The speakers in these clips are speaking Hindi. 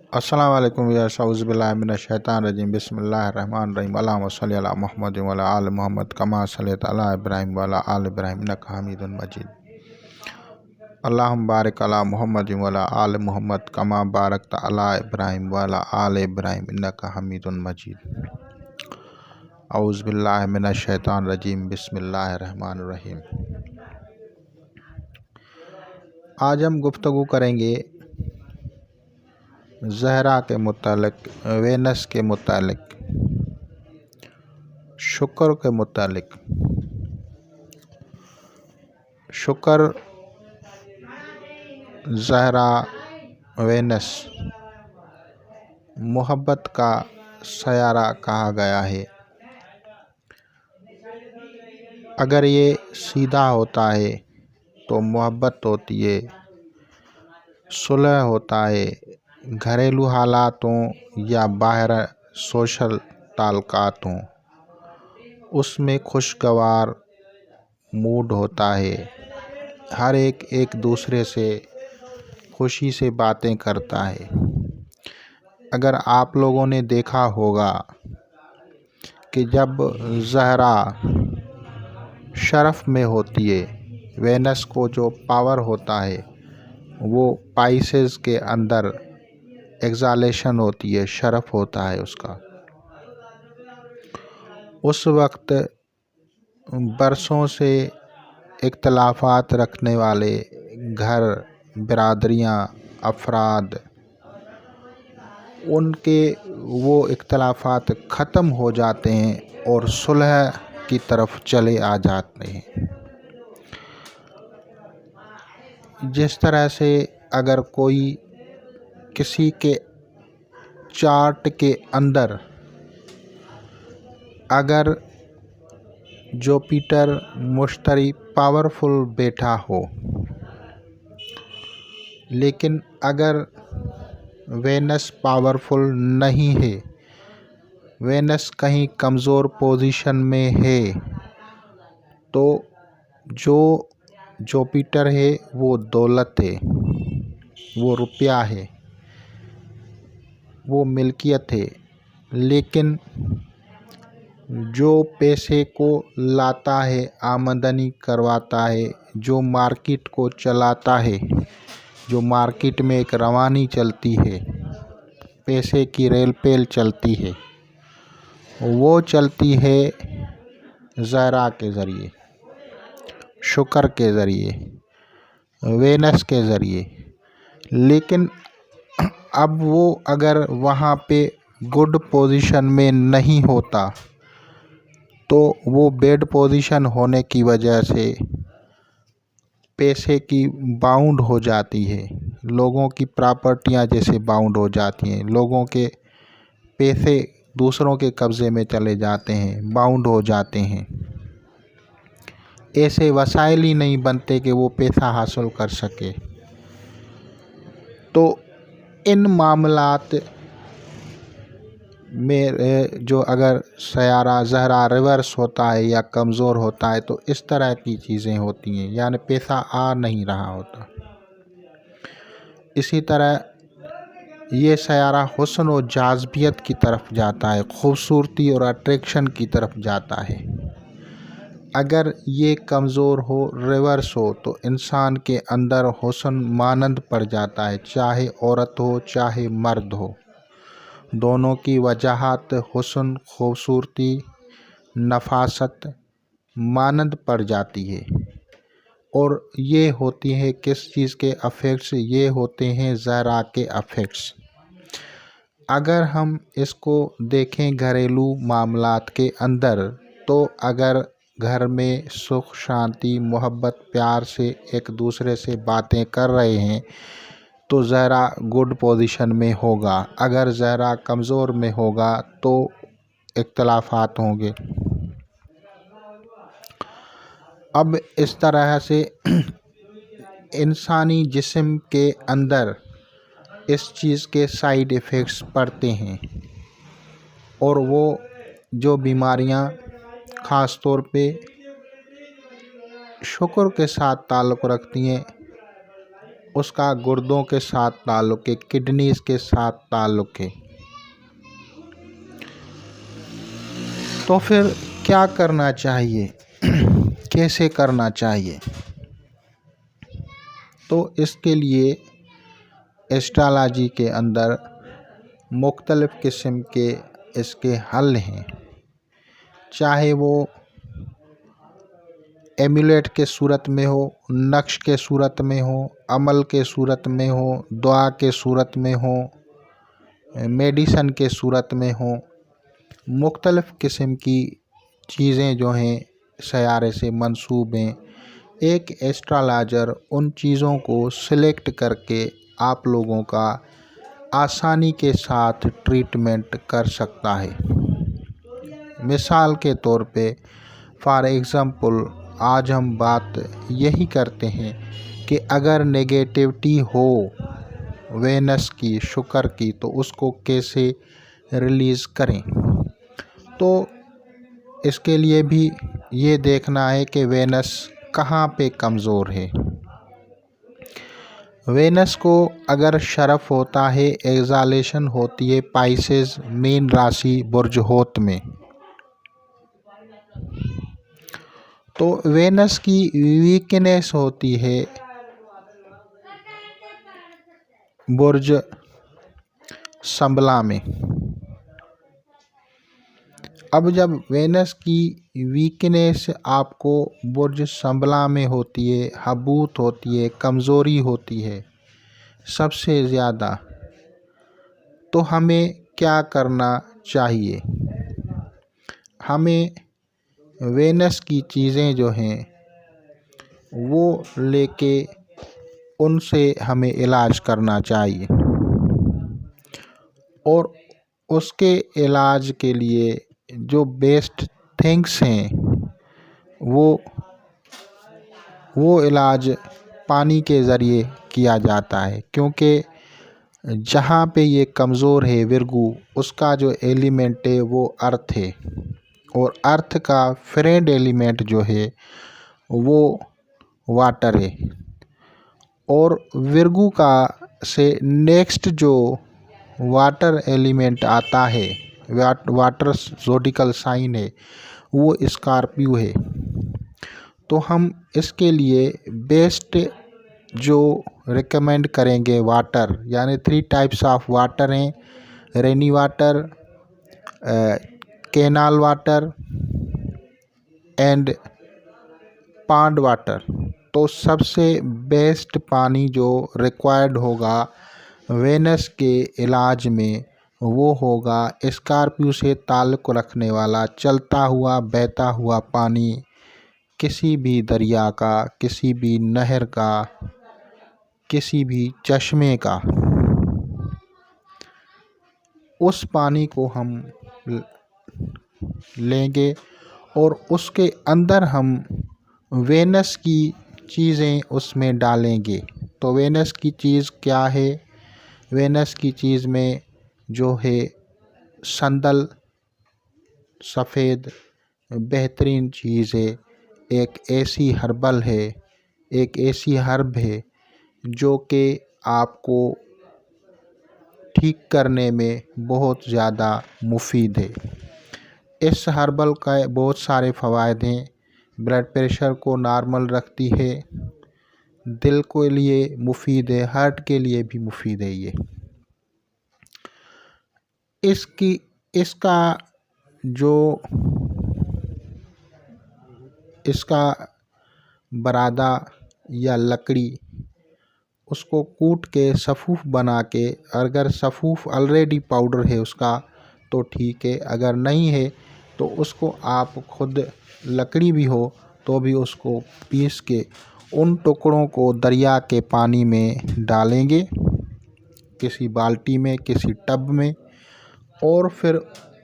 अस्सलाम वालेकुम या औज़ुबिल्लाहि मिनश शैतानिर रजीम बिस्मिल्लाहिर रहमानिर रहीम अल्लाहुम्मा सल्लि अला मुहम्मद व अला आलि मुहम्मद कमा सल्लैता अला इब्राहीम व अला आलि इब्राहीम इन्नका हमीदुम मजीद। अल्लाहुम्मा बारिक अला मुहम्मद व अला आलि मुहम्मद कमा बारकता अला इब्राहीम व अला आलि इब्राहीम इन्नका हमीदुम मजीद। औज़ुबिल्लाहि मिनश शैतानिर रजीम बिस्मिल्लाहिर रहमानिर रहीम। आज हम गुफ्तगू करेंगे ज़हरा के मुतालिक, वेनस के मुतालिक, शुक्र के मुतालिक। शुक्र, ज़हरा, वेनस मोहब्बत का सयारा कहा गया है। अगर ये सीधा होता है तो मोहब्बत होती है, सुलह होता है, घरेलू हालातों या बाहर सोशल ताल्लुकात हों उसमें खुशगवार मूड होता है। हर एक दूसरे से खुशी से बातें करता है। अगर आप लोगों ने देखा होगा कि जब ज़हरा शरफ़ में होती है, वेनस को जो पावर होता है वो पाइसेस के अंदर एक्सालेशन होती है, शरफ़ होता है उसका। उस वक्त बरसों से इख्तलाफात रखने वाले घर, बिरादरियाँ, अफराद, उनके वो इख्तलाफात ख़त्म हो जाते हैं और सुलह की तरफ चले आ जाते हैं। जिस तरह से अगर कोई किसी के चार्ट के अंदर अगर जुपिटर मुश्तरी पावरफुल बैठा हो, लेकिन अगर वेनस पावरफुल नहीं है, वेनस कहीं कमज़ोर पोजीशन में है, तो जो जुपिटर है वो दौलत है, वो रुपया है, वो मिल्कियत है। लेकिन जो पैसे को लाता है, आमदनी करवाता है, जो मार्केट को चलाता है, जो मार्केट में एक रवानी चलती है, पैसे की रेल पेल चलती है, वो चलती है ज़हरा के ज़रिए, शुक्र के ज़रिए, वेनस के ज़रिए। लेकिन अब वो अगर वहाँ पे गुड पोजीशन में नहीं होता तो वो बैड पोजीशन होने की वजह से पैसे की बाउंड हो जाती है, लोगों की प्रॉपर्टियाँ जैसे बाउंड हो जाती हैं, लोगों के पैसे दूसरों के कब्ज़े में चले जाते हैं, बाउंड हो जाते हैं। ऐसे वसाइल ही नहीं बनते कि वो पैसा हासिल कर सके। तो इन मामलात में जो अगर सयारा ज़हरा रिवर्स होता है या कमज़ोर होता है तो इस तरह की चीज़ें होती हैं, यानी पैसा आ नहीं रहा होता। इसी तरह ये सयारा हुस्न और जाज़बियत की तरफ जाता है, खूबसूरती और अट्रैक्शन की तरफ जाता है। अगर ये कमज़ोर हो, रिवर्स हो, तो इंसान के अंदर हुस्न मानंद पड़ जाता है, चाहे औरत हो चाहे मर्द हो, दोनों की वजाहत, हुस्न, खूबसूरती, नफासत मानंद पड़ जाती है। और ये होती है किस चीज़ के अफेक्ट्स? ये होते हैं ज़हरा के अफेक्ट्स। अगर हम इसको देखें घरेलू मामलात के अंदर, तो अगर घर में सुख, शांति, मोहब्बत, प्यार से एक दूसरे से बातें कर रहे हैं तो ज़हरा गुड पोजीशन में होगा। अगर ज़हरा कमज़ोर में होगा तो इख्तलाफात होंगे। अब इस तरह से इंसानी जिस्म के अंदर इस चीज़ के साइड इफ़ेक्ट्स पड़ते हैं और वो जो बीमारियां ख़ास तौर पे शुक्र के साथ ताल्लुक़ रखती हैं उसका गुर्दों के साथ ताल्लुक़ है, किडनीज़ के साथ ताल्लुक़ है। तो फिर क्या करना चाहिए, कैसे करना चाहिए? तो इसके लिए एस्ट्रोलॉजी के अंदर मुख्तलिफ़ किस्म के इसके हल हैं, चाहे वो एमुलेट के सूरत में हो, नक्श के सूरत में हो, अमल के सूरत में हो, दुआ के सूरत में हो, मेडिसन के सूरत में हो। मुख्तलिफ़ किस्म की चीज़ें जो हैं सयारे से मंसूब हैं। एक एस्ट्रोलॉजर उन चीज़ों को सिलेक्ट करके आप लोगों का आसानी के साथ ट्रीटमेंट कर सकता है। मिसाल के तौर पे फॉर एग्ज़ाम्पल आज हम बात यही करते हैं कि अगर नेगेटिविटी हो वेनस की, शुक्र की, तो उसको कैसे रिलीज़ करें। तो इसके लिए भी ये देखना है कि वेनस कहाँ पे कमज़ोर है। वेनस को अगर शरफ़ होता है, एक्सालेशन होती है पाइसेस मीन राशि बुर्ज होत में, तो वेनस की वीकनेस होती है बुर्ज संबला में। अब जब वेनस की वीकनेस आपको बुर्ज संबला में होती है, हबूत होती है, कमज़ोरी होती है सबसे ज़्यादा, तो हमें क्या करना चाहिए? हमें वेनस की चीज़ें जो हैं वो लेके उनसे हमें इलाज करना चाहिए, और उसके इलाज के लिए जो बेस्ट थिंग्स हैं वो इलाज पानी के ज़रिए किया जाता है, क्योंकि जहाँ पे ये कमज़ोर है विरगु, उसका जो एलिमेंट है वो अर्थ है, और अर्थ का फ्रेंड एलिमेंट जो है वो वाटर है। और विरगु का से नेक्स्ट जो वाटर एलिमेंट आता है, वाटर ज़ोडिकल साइन है, वो स्कॉर्पियो है। तो हम इसके लिए बेस्ट जो रिकमेंड करेंगे वाटर, यानी 3 टाइप्स ऑफ वाटर हैं, rainy water, canal water and pond water. तो सबसे बेस्ट पानी जो रिक्वायर्ड होगा वेनस के इलाज में वो होगा स्कॉर्पियो से ताल्लुक़ रखने वाला चलता हुआ बहता हुआ पानी, किसी भी दरिया का, किसी भी नहर का, किसी भी चश्मे का। उस पानी को हम लेंगे और उसके अंदर हम वेनस की चीज़ें उसमें डालेंगे। तो वेनस की चीज़ क्या है? वेनस की चीज़ में जो है संदल सफ़ेद बेहतरीन चीज़ है, एक ऐसी हर्बल है, एक ऐसी हर्ब है जो कि आपको ठीक करने में बहुत ज़्यादा मुफीद है। इस हर्बल का बहुत सारे फ़वायद हैं। ब्लड प्रेशर को नॉर्मल रखती है, दिल के लिए मुफीद है, हार्ट के लिए भी मुफीद है। ये इसका बरादा या लकड़ी, उसको कूट के सफ़ूफ बना के, अगर सफ़ूफ ऑलरेडी पाउडर है उसका तो ठीक है, अगर नहीं है तो उसको आप खुद लकड़ी भी हो तो भी उसको पीस के उन टुकड़ों को दरिया के पानी में डालेंगे, किसी बाल्टी में, किसी टब में, और फिर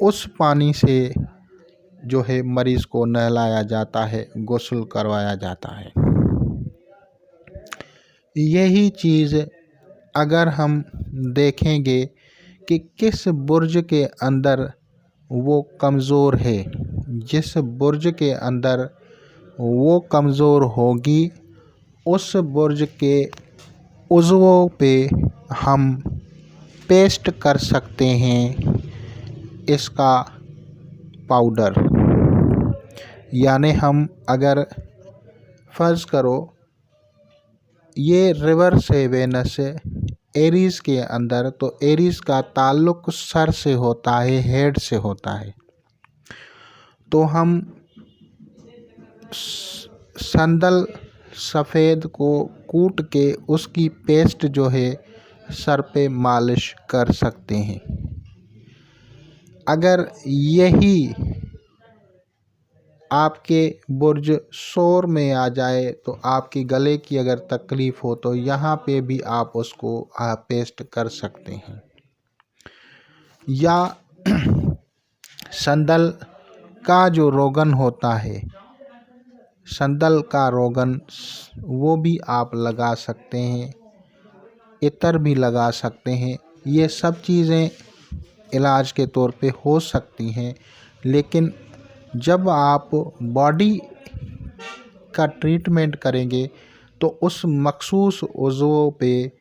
उस पानी से जो है मरीज़ को नहलाया जाता है, गुस्ल करवाया जाता है। यही चीज़ अगर हम देखेंगे कि किस बुर्ज के अंदर वो कमज़ोर है, जिस बुर्ज के अंदर वो कमज़ोर होगी, उस बुर्ज के उज़वों पे हम पेस्ट कर सकते हैं इसका पाउडर। यानी हम अगर फ़र्ज़ करो ये रिवर से वेनस एरीज़ के अंदर, तो एरीज़ का ताल्लुक़ सर से होता है, हेड से होता है। तो हम संदल सफ़ेद को कूट के उसकी पेस्ट जो है सर पे मालिश कर सकते हैं। अगर यही आपके बुर्ज शोर में आ जाए, तो आपकी गले की अगर तकलीफ़ हो तो यहाँ पे भी आप उसको पेस्ट कर सकते हैं। या संदल का जो रोगन होता है, संदल का रोगन, वो भी आप लगा सकते हैं, इतर भी लगा सकते हैं। ये सब चीज़ें इलाज के तौर पे हो सकती हैं। लेकिन जब आप बॉडी का ट्रीटमेंट करेंगे तो उस मखसूस उज़्व पे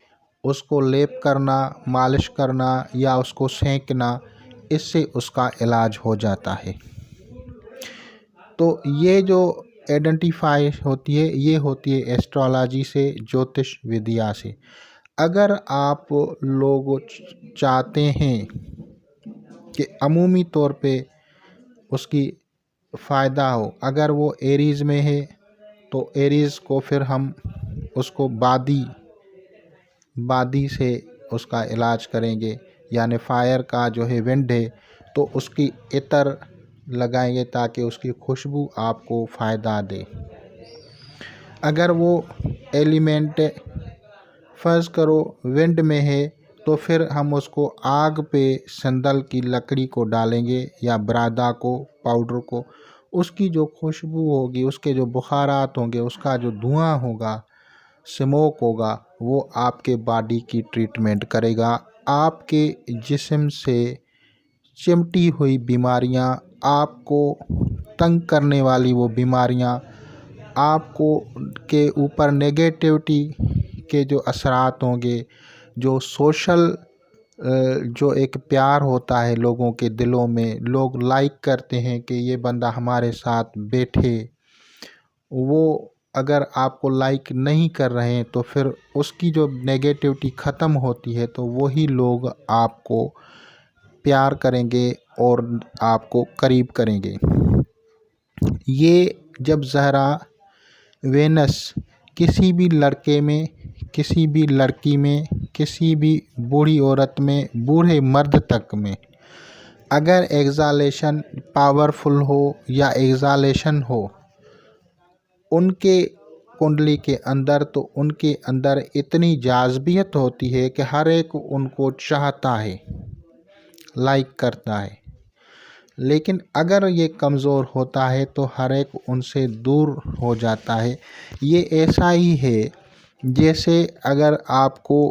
उसको लेप करना, मालिश करना या उसको सेंकना, इससे उसका इलाज हो जाता है। तो ये जो आइडेंटिफाई होती है, ये होती है एस्ट्रोलॉजी से, ज्योतिष विद्या से। अगर आप लोग चाहते हैं कि अमूमी तौर पे उसकी फ़ायदा हो, अगर वो एरीज़ में है तो एरीज़ को फिर हम उसको बादी से उसका इलाज करेंगे। यानी फायर का जो है विंड है तो उसकी इतर लगाएंगे ताकि उसकी खुशबू आपको फ़ायदा दे। अगर वो एलिमेंट फ़र्ज़ करो विंड में है तो फिर हम उसको आग पे संदल की लकड़ी को डालेंगे या बरादा को, पाउडर को, उसकी जो खुशबू होगी, उसके जो बुखारात होंगे, उसका जो धुआं होगा, स्मोक होगा, वो आपके बॉडी की ट्रीटमेंट करेगा। आपके जिस्म से चिमटी हुई बीमारियां, आपको तंग करने वाली वो बीमारियां, आपको के ऊपर नेगेटिविटी के जो असरात होंगे, जो सोशल जो एक प्यार होता है लोगों के दिलों में, लोग लाइक करते हैं कि ये बंदा हमारे साथ बैठे, वो अगर आपको लाइक नहीं कर रहे हैं तो फिर उसकी जो नेगेटिविटी ख़त्म होती है तो वही लोग आपको प्यार करेंगे और आपको करीब करेंगे। ये जब ज़हरा वेनस किसी भी लड़के में, किसी भी लड़की में, किसी भी बूढ़ी औरत में, बूढ़े मर्द तक में अगर एक्सालेशन पावरफुल हो या एक्सालेशन हो उनके कुंडली के अंदर, तो उनके अंदर इतनी जाज़बियत होती है कि हर एक उनको चाहता है, लाइक करता है। लेकिन अगर ये कमज़ोर होता है तो हर एक उनसे दूर हो जाता है। ये ऐसा ही है जैसे अगर आपको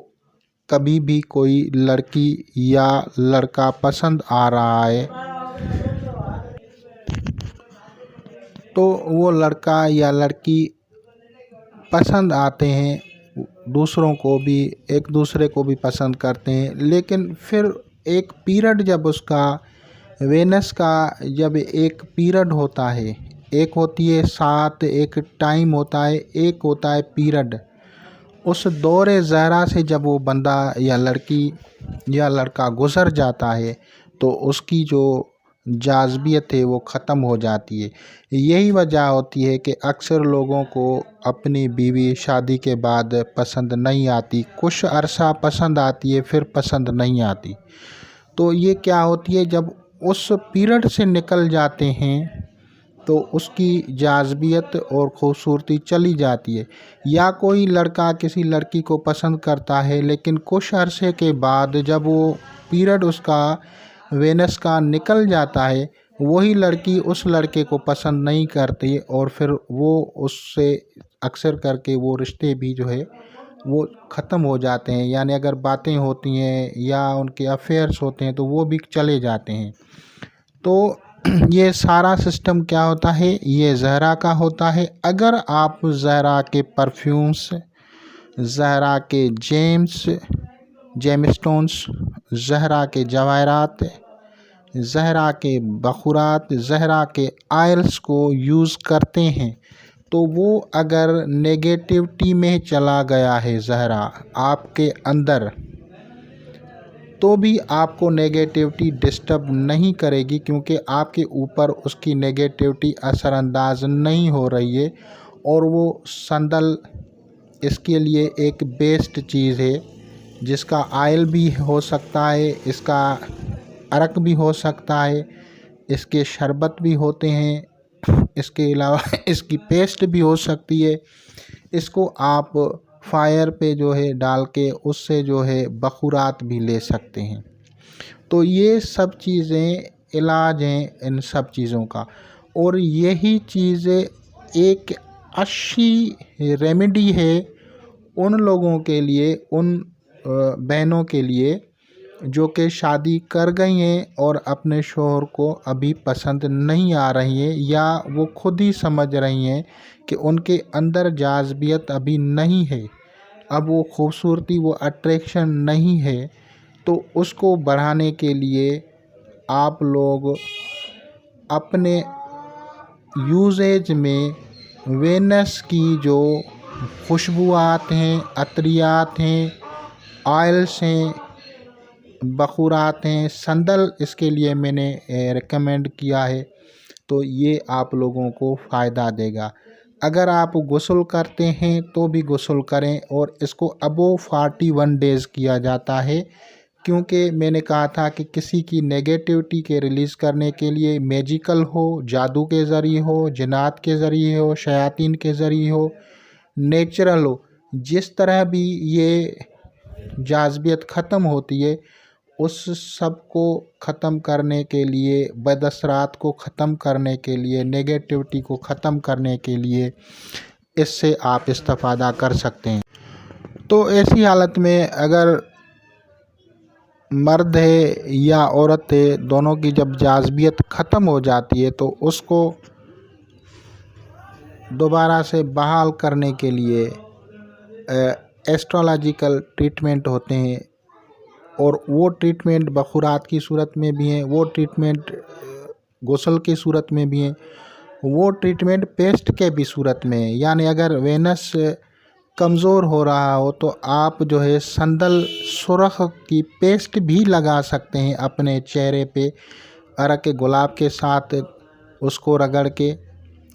कभी भी कोई लड़की या लड़का पसंद आ रहा है तो वो लड़का या लड़की पसंद आते हैं, दूसरों को भी, एक दूसरे को भी पसंद करते हैं। लेकिन फिर एक पीरियड जब उसका वेनस का जब एक पीरियड होता है, एक होती है साथ, एक टाइम होता है, एक होता है पीरियड, उस दौरे ज़हरा से जब वो बंदा या लड़की या लड़का गुज़र जाता है तो उसकी जो जाज़बियत है वो ख़त्म हो जाती है। यही वजह होती है कि अक्सर लोगों को अपनी बीवी शादी के बाद पसंद नहीं आती, कुछ अरसा पसंद आती है फिर पसंद नहीं आती। तो ये क्या होती है, जब उस पीरियड से निकल जाते हैं तो उसकी जाज़बियत और ख़ूबसूरती चली जाती है। या कोई लड़का किसी लड़की को पसंद करता है लेकिन कुछ अरसे के बाद जब वो पीरियड उसका वेनस का निकल जाता है, वही लड़की उस लड़के को पसंद नहीं करती और फिर वो उससे अक्सर करके वो रिश्ते भी जो है वो ख़त्म हो जाते हैं। यानी अगर बातें होती हैं या उनके अफेयर्स होते हैं तो वो भी चले जाते हैं। तो ये सारा सिस्टम क्या होता है, ये ज़हरा का होता है। अगर आप ज़हरा के परफ्यूम्स ज़हरा के जेमस्टोन्स, ज़हरा के जवाहरात, ज़हरा के बखूरात, ज़हरा के आयल्स को यूज़ करते हैं तो वो अगर नेगेटिविटी में चला गया है ज़हरा आपके अंदर, तो भी आपको नेगेटिविटी डिस्टर्ब नहीं करेगी, क्योंकि आपके ऊपर उसकी नेगेटिविटी असरअंदाज नहीं हो रही है। और वो संदल इसके लिए एक बेस्ट चीज़ है, जिसका आयल भी हो सकता है, इसका अरक भी हो सकता है, इसके शरबत भी होते हैं, इसके अलावा इसकी पेस्ट भी हो सकती है। इसको आप फायर पे जो है डाल के उससे जो है बखूरात भी ले सकते हैं। तो ये सब चीज़ें इलाज हैं इन सब चीज़ों का। और यही चीज़ें एक अच्छी रेमेडी है उन लोगों के लिए, उन बहनों के लिए जो कि शादी कर गई हैं और अपने शौहर को अभी पसंद नहीं आ रही हैं, या वो खुद ही समझ रही हैं कि उनके अंदर जाज़बियत अभी नहीं है, अब वो खूबसूरती, वो अट्रैक्शन नहीं है। तो उसको बढ़ाने के लिए आप लोग अपने यूजेज में वेनस की जो खुशबुआत हैं, अतरियात हैं, ऑयल्स हैं, बखूरात हैं, संदल इसके लिए मैंने रिकमेंड किया है, तो ये आप लोगों को फ़ायदा देगा। अगर आप गुस्ल करते हैं तो भी गुस्ल करें, और इसको अबोव 41 डेज़ किया जाता है, क्योंकि मैंने कहा था कि किसी की नेगेटिविटी के रिलीज़ करने के लिए, मैजिकल हो, जादू के ज़रिए हो, जिन्नात के ज़रिए हो, शयातीन के ज़रिए हो, नेचुरल हो, जिस तरह भी ये जाज़बियत ख़त्म होती है, उस सब को ख़त्म करने के लिए, बदअसरात को ख़त्म करने के लिए, नेगेटिविटी को ख़त्म करने के लिए इससे आप इस्तेफ़ादा कर सकते हैं। तो ऐसी हालत में अगर मर्द है या औरत है, दोनों की जब जाज़बियत ख़त्म हो जाती है, तो उसको दोबारा से बहाल करने के लिए एस्ट्रोलॉजिकल ट्रीटमेंट होते हैं। और वो ट्रीटमेंट बखूरात की सूरत में भी हैं, वो ट्रीटमेंट गुस्ल की सूरत में भी हैं, वो ट्रीटमेंट पेस्ट के भी सूरत में है। यानी अगर वेनस कमज़ोर हो रहा हो तो आप जो है संदल सुरख की पेस्ट भी लगा सकते हैं अपने चेहरे पे, अरक गुलाब के साथ उसको रगड़ के,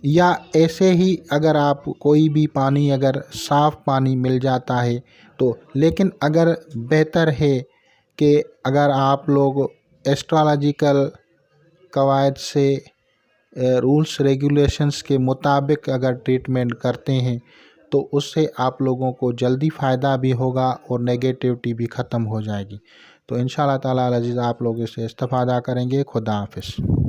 या ऐसे ही अगर आप कोई भी पानी, अगर साफ़ पानी मिल जाता है तो। लेकिन अगर बेहतर है कि अगर आप लोग एस्ट्रोलॉजिकल कवायद से, रूल्स रेगुलेशंस के मुताबिक अगर ट्रीटमेंट करते हैं, तो उससे आप लोगों को जल्दी फ़ायदा भी होगा और नेगेटिविटी भी ख़त्म हो जाएगी। तो इंशाअल्लाह ताला अज़ीज़ आप लोग इससे इस्तेफ़ादा करेंगे। खुदा हाफ़िज़।